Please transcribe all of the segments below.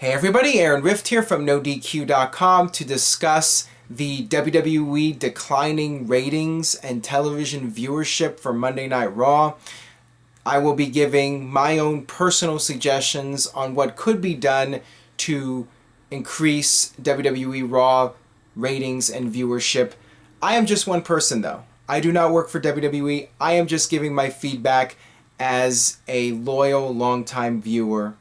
Hey everybody, Aaron Rift here from NoDQ.com to discuss the WWE declining ratings and television viewership for Monday Night Raw. I will be giving my own personal suggestions on what could be done to increase WWE RAW ratings and viewership. I am just one person though. I do not work for WWE. I am just giving my feedback as a loyal, longtime viewer.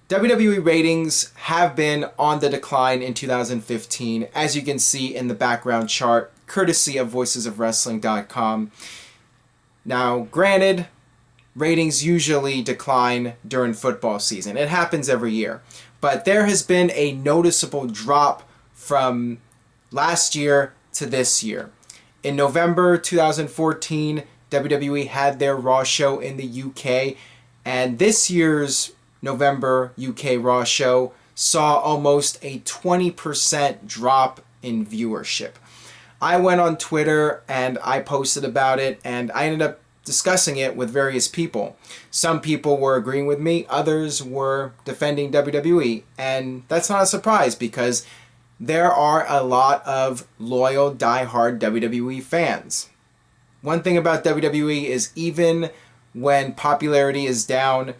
WWE ratings have been on the decline in 2015, as you can see in the background chart, courtesy of voicesofwrestling.com. Now, granted, ratings usually decline during football season. It happens every year. But there has been a noticeable drop from last year to this year. In November 2014, WWE had their Raw show in the UK, and this year's November UK Raw show saw almost a 20% drop in viewership. I went on Twitter and I posted about it, and I ended up discussing it with various people. Some people were agreeing with me, others were defending WWE, and that's not a surprise because there are a lot of loyal, die-hard WWE fans. One thing about WWE is even when popularity is down,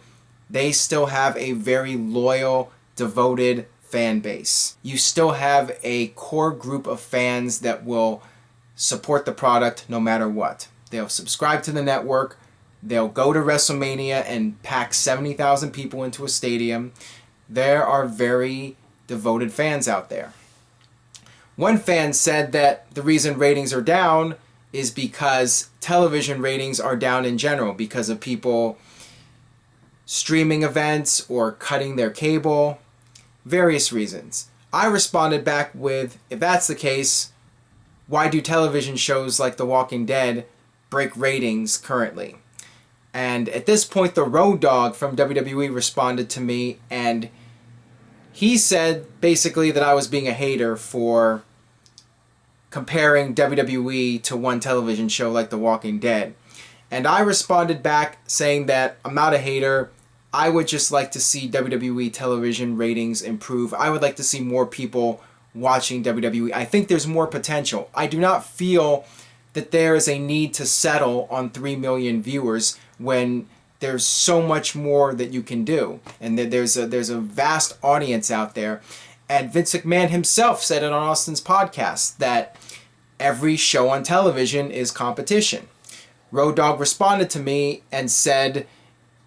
they still have a very loyal, devoted fan base. You still have a core group of fans that will support the product no matter what. They'll subscribe to the network, they'll go to WrestleMania and pack 70,000 people into a stadium. There are very devoted fans out there. One fan said that the reason ratings are down is because television ratings are down in general because of people streaming events or cutting their cable, various reasons. I responded back with, if that's the case, why do television shows like The Walking Dead break ratings currently? And at this point, the Road Dogg from WWE responded to me, and he said basically that I was being a hater for comparing WWE to one television show like The Walking Dead. And I responded back saying that I'm not a hater. I would just like to see WWE television ratings improve. I would like to see more people watching WWE. I think there's more potential. I do not feel that there is a need to settle on 3 million viewers when there's so much more that you can do. And that there's a vast audience out there. And Vince McMahon himself said it on Austin's podcast that every show on television is competition. Road Dogg responded to me and said,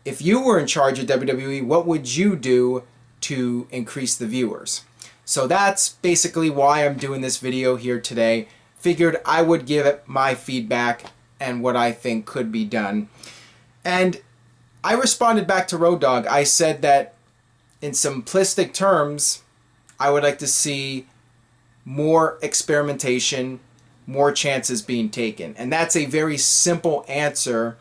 if you were in charge of WWE, what would you do to increase the viewers? So that's basically why I'm doing this video here today. Figured I would give it my feedback and what I think could be done. And I responded back to Road Dogg. I said that in simplistic terms, I would like to see more experimentation, more chances being taken. And that's a very simple answer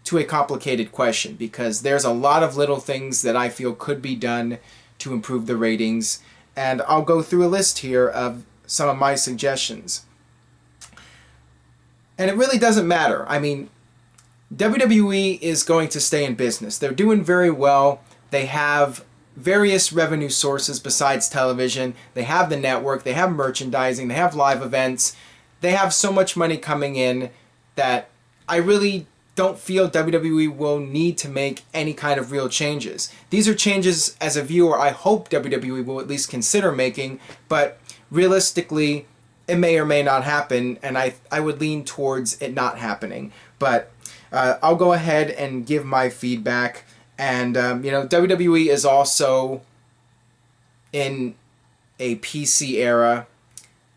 to a complicated question, because there's a lot of little things that I feel could be done to improve the ratings. And I'll go through a list here of some of my suggestions. And it really doesn't matter. I mean, WWE is going to stay in business. They're doing very well. They have various revenue sources besides television. They have the network, they have merchandising, they have live events. They have so much money coming in that I really don't feel WWE will need to make any kind of real changes. These are changes as a viewer I hope WWE will at least consider making, but realistically it may or may not happen, and I would lean towards it not happening. But I'll go ahead and give my feedback. And WWE is also in a PC era.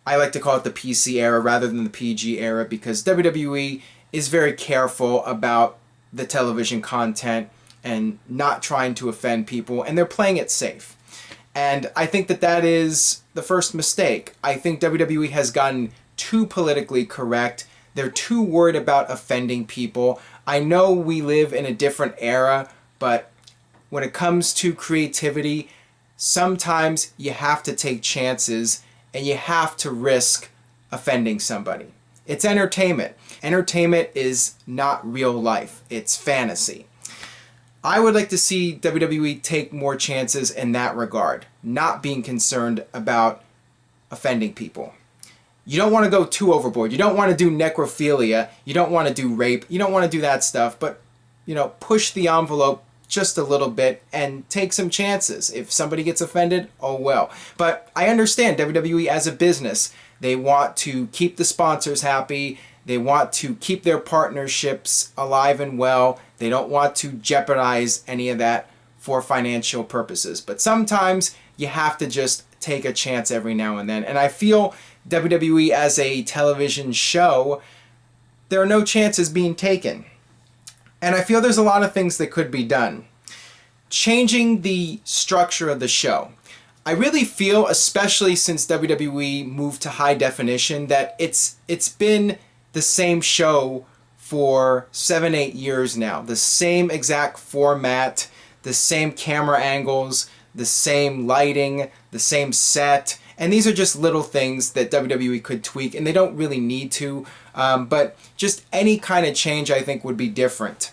I like to call it the PC era rather than the PG era, because WWE is very careful about the television content and not trying to offend people, and they're playing it safe. And I think that that is the first mistake. I think WWE has gotten too politically correct. They're too worried about offending people. I know we live in a different era, but when it comes to creativity, sometimes you have to take chances and you have to risk offending somebody. It's entertainment. Entertainment is not real life. It's fantasy. I would like to see WWE take more chances in that regard, not being concerned about offending people. You don't want to go too overboard. You don't want to do necrophilia. You don't want to do rape. You don't want to do that stuff. But, push the envelope just a little bit and take some chances. If somebody gets offended, oh well. But I understand WWE as a business. They want to keep the sponsors happy. They want to keep their partnerships alive and well. They don't want to jeopardize any of that for financial purposes. But sometimes you have to just take a chance every now and then. And I feel WWE as a television show, there are no chances being taken. And I feel there's a lot of things that could be done. Changing the structure of the show. I really feel, especially since WWE moved to high definition, that it's been the same show for 7-8 years now. The same exact format, the same camera angles, the same lighting, the same set. And these are just little things that WWE could tweak, and they don't really need to. But just any kind of change, I think, would be different.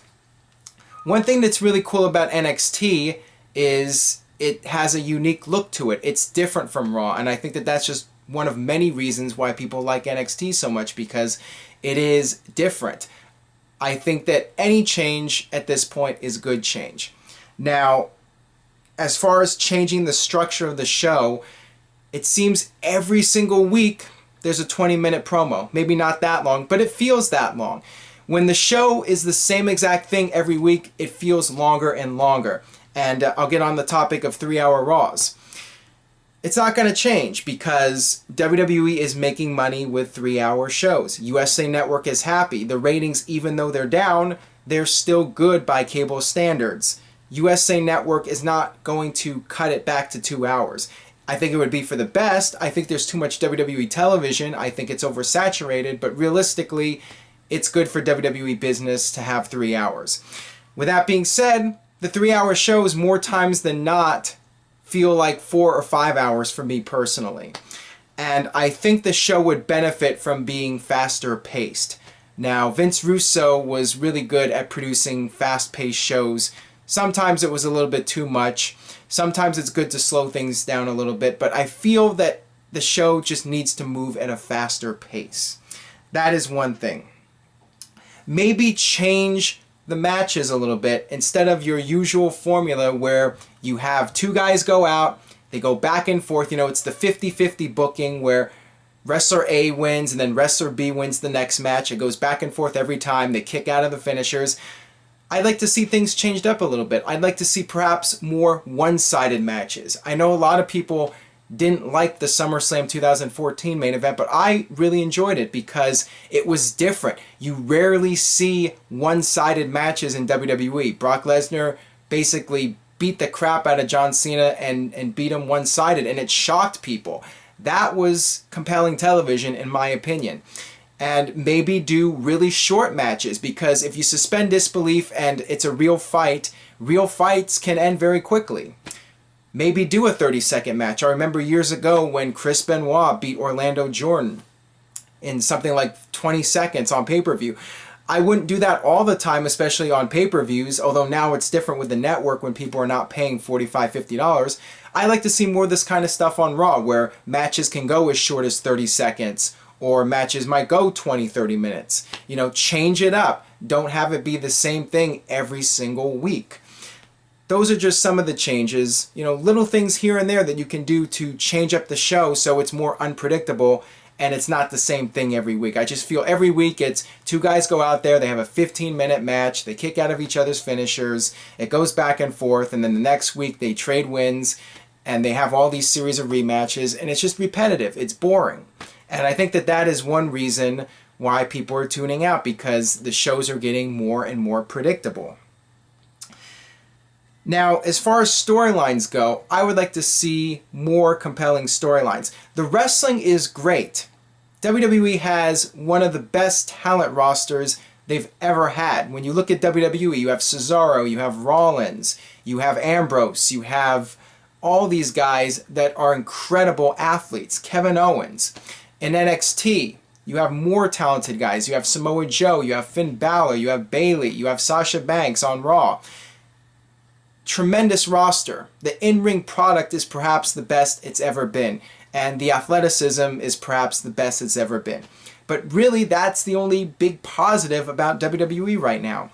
One thing that's really cool about NXT is it has a unique look to it. It's different from Raw, and I think that that's just one of many reasons why people like NXT so much, because it is different. I think that any change at this point is good change. Now, as far as changing the structure of the show, it seems every single week there's a 20-minute promo. Maybe not that long, but it feels that long. When the show is the same exact thing every week, it feels longer and longer. And I'll get on the topic of 3-hour Raws. It's not going to change because WWE is making money with 3-hour shows. USA Network is happy. The ratings, even though they're down, they're still good by cable standards. USA Network is not going to cut it back to 2 hours. I think it would be for the best. I think there's too much WWE television. I think it's oversaturated, but realistically, it's good for WWE business to have 3 hours. With that being said, the 3-hour shows more times than not feel like 4 or 5 hours for me personally. And I think the show would benefit from being faster paced. Now, Vince Russo was really good at producing fast-paced shows. Sometimes it was a little bit too much. Sometimes it's good to slow things down a little bit, but I feel that the show just needs to move at a faster pace. That is one thing. Maybe change the matches a little bit instead of your usual formula where you have 2 guys go out, they go back and forth. It's the 50-50 booking where wrestler A wins and then wrestler B wins the next match. It goes back and forth every time. They kick out of the finishers. I'd like to see things changed up a little bit. I'd like to see perhaps more one-sided matches. I know a lot of people didn't like the SummerSlam 2014 main event, but I really enjoyed it because it was different. You rarely see one-sided matches in WWE. Brock Lesnar basically beat the crap out of John Cena and beat him one-sided, and it shocked people. That was compelling television, in my opinion. And maybe do really short matches, because if you suspend disbelief and it's a real fight, real fights can end very quickly. Maybe do a 30-second match. I remember years ago when Chris Benoit beat Orlando Jordan in something like 20 seconds on pay-per-view. I wouldn't do that all the time, especially on pay-per-views, although now it's different with the network when people are not paying $45, $50. I like to see more of this kind of stuff on Raw, where matches can go as short as 30 seconds, or matches might go 20, 30 minutes. Change it up. Don't have it be the same thing every single week. Those are just some of the changes, little things here and there that you can do to change up the show so it's more unpredictable and it's not the same thing every week. I just feel every week it's 2 guys go out there, they have a 15-minute match, they kick out of each other's finishers, it goes back and forth, and then the next week they trade wins and they have all these series of rematches, and it's just repetitive. It's boring. And I think that is one reason why people are tuning out, because the shows are getting more and more predictable. Now, as far as storylines go, I would like to see more compelling storylines. The wrestling is great. WWE has one of the best talent rosters they've ever had. When you look at WWE, you have Cesaro, you have Rollins, you have Ambrose, you have all these guys that are incredible athletes. Kevin Owens. In NXT, you have more talented guys. You have Samoa Joe, you have Finn Balor, you have Bayley, you have Sasha Banks on Raw. tremendous roster. The in-ring product is perhaps the best it's ever been, and the athleticism is perhaps the best it's ever been. But really, that's the only big positive about WWE right now.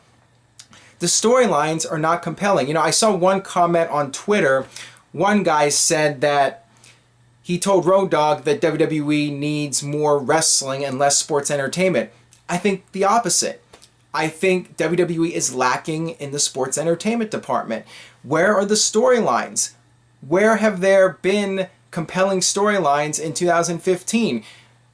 The storylines are not compelling. You know, I saw one comment on Twitter. One guy said that he told Road Dogg that WWE needs more wrestling and less sports entertainment. I think the opposite. I think WWE is lacking in the sports entertainment department. Where are the storylines? Where have there been compelling storylines in 2015?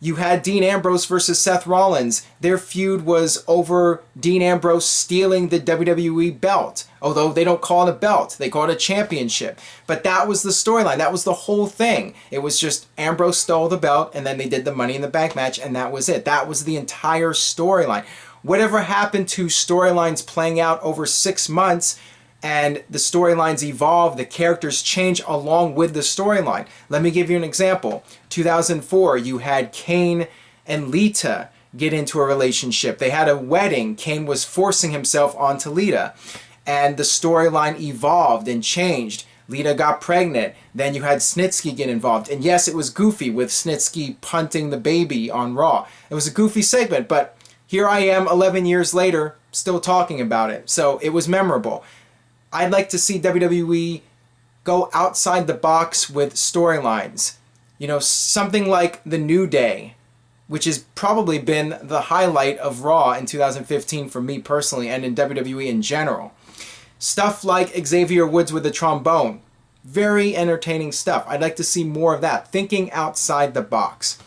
You had Dean Ambrose versus Seth Rollins. Their feud was over Dean Ambrose stealing the WWE belt. Although they don't call it a belt, they call it a championship. But that was the storyline. That was the whole thing. It was just Ambrose stole the belt, and then they did the Money in the Bank match, and that was it. That was the entire storyline. Whatever happened to storylines playing out over 6 months, and the storylines evolve, the characters change along with the storyline. Let me give you an example. 2004, you had Kane and Lita get into a relationship. They had a wedding. Kane was forcing himself onto Lita, and the storyline evolved and changed. Lita got pregnant. Then you had Snitsky get involved. And yes, it was goofy with Snitsky punting the baby on Raw. It was a goofy segment, but here I am 11 years later still talking about it. So it was memorable. I'd like to see WWE go outside the box with storylines. You know, something like The New Day, which has probably been the highlight of Raw in 2015 for me personally and in WWE in general. Stuff like Xavier Woods with the trombone. Very entertaining stuff. I'd like to see more of that. Thinking outside the box.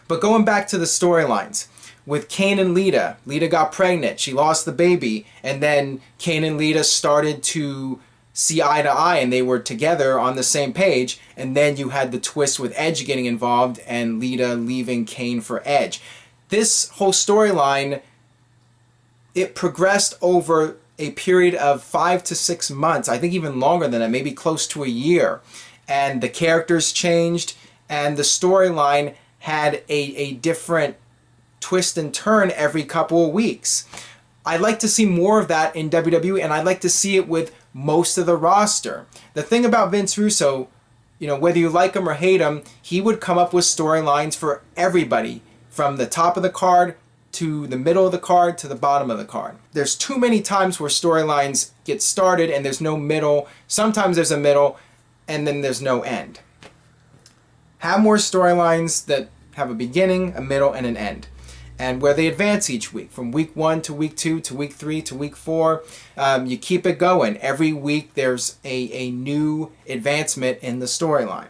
But going back to the storylines. With Kane and Lita, Lita got pregnant, she lost the baby, and then Kane and Lita started to see eye to eye and they were together on the same page, and then you had the twist with Edge getting involved and Lita leaving Kane for Edge. This whole storyline, it progressed over a period of 5 to 6 months, I think even longer than that, maybe close to a year, and the characters changed and the storyline had a different twist and turn every couple of weeks. I'd like to see more of that in WWE, and I'd like to see it with most of the roster. The thing about Vince Russo, you know, whether you like him or hate him, he would come up with storylines for everybody, from the top of the card to the middle of the card to the bottom of the card. There's too many times where storylines get started and there's no middle. Sometimes there's a middle and then there's no end. Have more storylines that have a beginning, a middle, and an end, and where they advance each week, from week 1 to week 2 to week 3 to week 4. You keep it going. Every week there's a new advancement in the storyline.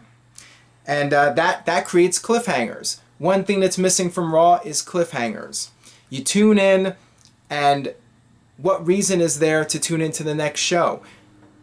And that creates cliffhangers. One thing that's missing from Raw is cliffhangers. You tune in, and what reason is there to tune into the next show?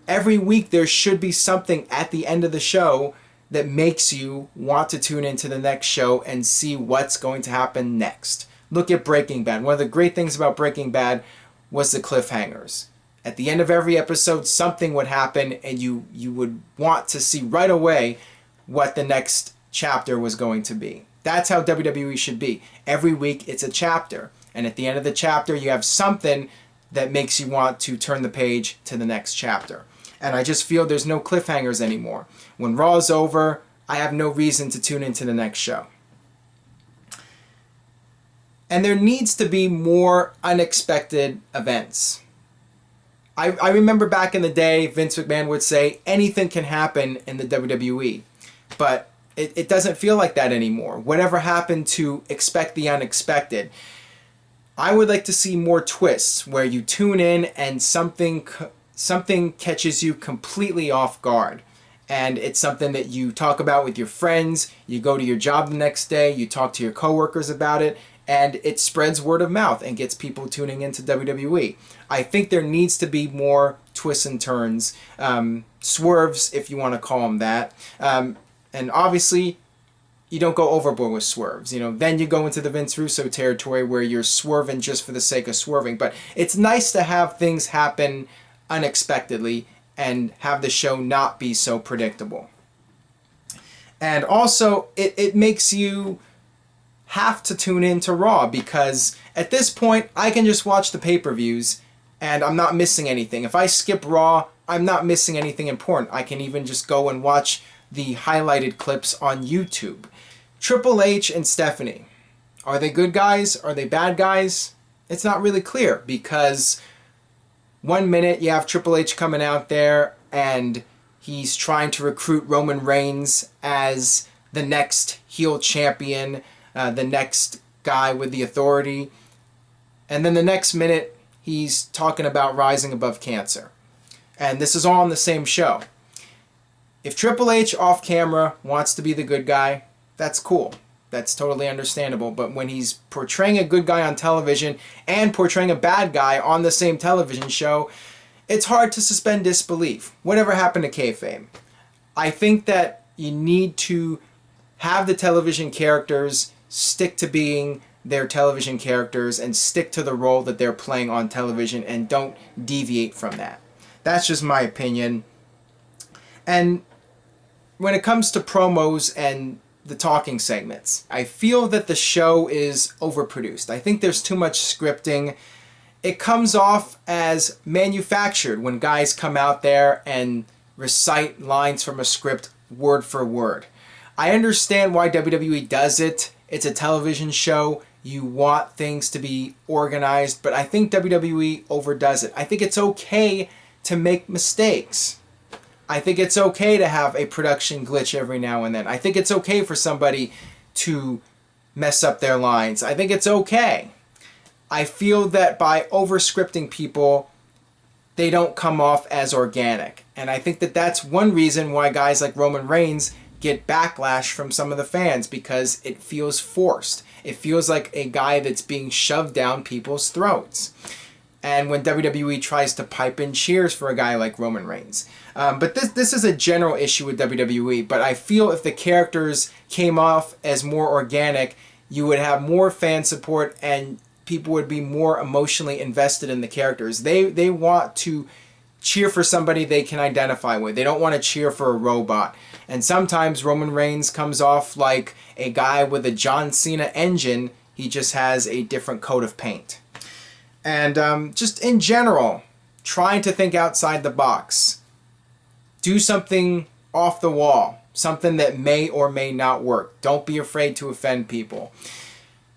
Every week there should be something at the end of the show that makes you want to tune into the next show and see what's going to happen next. Look at Breaking Bad. One of the great things about Breaking Bad was the cliffhangers. At the end of every episode, something would happen and you would want to see right away what the next chapter was going to be. That's how WWE should be. Every week it's a chapter. And at the end of the chapter, you have something that makes you want to turn the page to the next chapter. And I just feel there's no cliffhangers anymore. When Raw is over, I have no reason to tune into the next show. And there needs to be more unexpected events. I remember back in the day, Vince McMahon would say, anything can happen in the WWE. But it doesn't feel like that anymore. Whatever happened to expect the unexpected? I would like to see more twists where you tune in and something catches you completely off guard. And it's something that you talk about with your friends, you go to your job the next day, you talk to your coworkers about it, and it spreads word of mouth and gets people tuning into WWE. I think there needs to be more twists and turns, swerves if you want to call them that. And obviously, you don't go overboard with swerves. You know, then you go into the Vince Russo territory where you're swerving just for the sake of swerving. But it's nice to have things happen unexpectedly and have the show not be so predictable. And also, it makes you have to tune in to Raw, because at this point, I can just watch the pay-per-views and I'm not missing anything. If I skip Raw, I'm not missing anything important. I can even just go and watch the highlighted clips on YouTube. Triple H and Stephanie, are they good guys? Are they bad guys? It's not really clear, because one minute you have Triple H coming out there and he's trying to recruit Roman Reigns as the next heel champion, the next guy with the authority. And then the next minute he's talking about rising above cancer. And this is all on the same show. If Triple H off camera wants to be the good guy, that's cool. That's totally understandable. But when he's portraying a good guy on television and portraying a bad guy on the same television show, it's hard to suspend disbelief. Whatever happened to kayfabe? I think that you need to have the television characters stick to being their television characters and stick to the role that they're playing on television, and don't deviate from that. That's just my opinion. And when it comes to promos and the talking segments, I feel that the show is overproduced. I think there's too much scripting. It comes off as manufactured when guys come out there and recite lines from a script word for word. I understand why WWE does it. It's a television show. You want things to be organized, but I think WWE overdoes it. I think it's okay to make mistakes. I think it's okay to have a production glitch every now and then. I think it's okay for somebody to mess up their lines. I think it's okay. I feel that by over-scripting people, they don't come off as organic. And I think that that's one reason why guys like Roman Reigns get backlash from some of the fans, because it feels forced. It feels like a guy that's being shoved down people's throats. And when WWE tries to pipe in cheers for a guy like Roman Reigns. But this is a general issue with WWE, but I feel if the characters came off as more organic, you would have more fan support and people would be more emotionally invested in the characters. They want to cheer for somebody they can identify with. They don't want to cheer for a robot. And sometimes Roman Reigns comes off like a guy with a John Cena engine. He just has a different coat of paint. And just in general, trying to think outside the box. Do something off the wall. Something that may or may not work. Don't be afraid to offend people.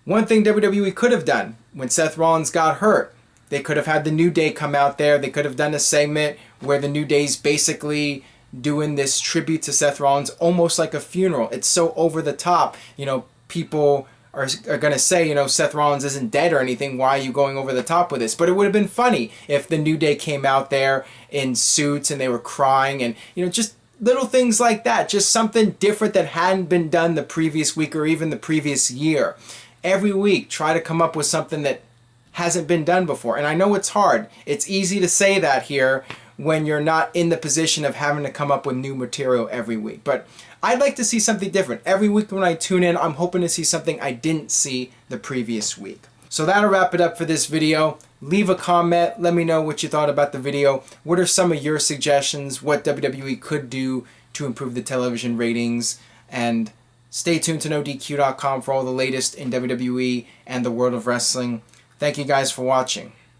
One thing WWE could have done when Seth Rollins got hurt, they could have had the New Day come out there. They could have done a segment where the New Day's basically doing this tribute to Seth Rollins, almost like a funeral. It's so over the top. You know, people are going to say, you know, Seth Rollins isn't dead or anything. Why are you going over the top with this? But it would have been funny if the New Day came out there in suits and they were crying, and, you know, just little things like that. Just something different that hadn't been done the previous week or even the previous year. Every week, try to come up with something that hasn't been done before. And I know it's hard. It's easy to say that here when you're not in the position of having to come up with new material every week. But I'd like to see something different. Every week when I tune in, I'm hoping to see something I didn't see the previous week. So that'll wrap it up for this video. Leave a comment. Let me know what you thought about the video. What are some of your suggestions? What WWE could do to improve the television ratings? And stay tuned to NoDQ.com for all the latest in WWE and the world of wrestling. Thank you guys for watching.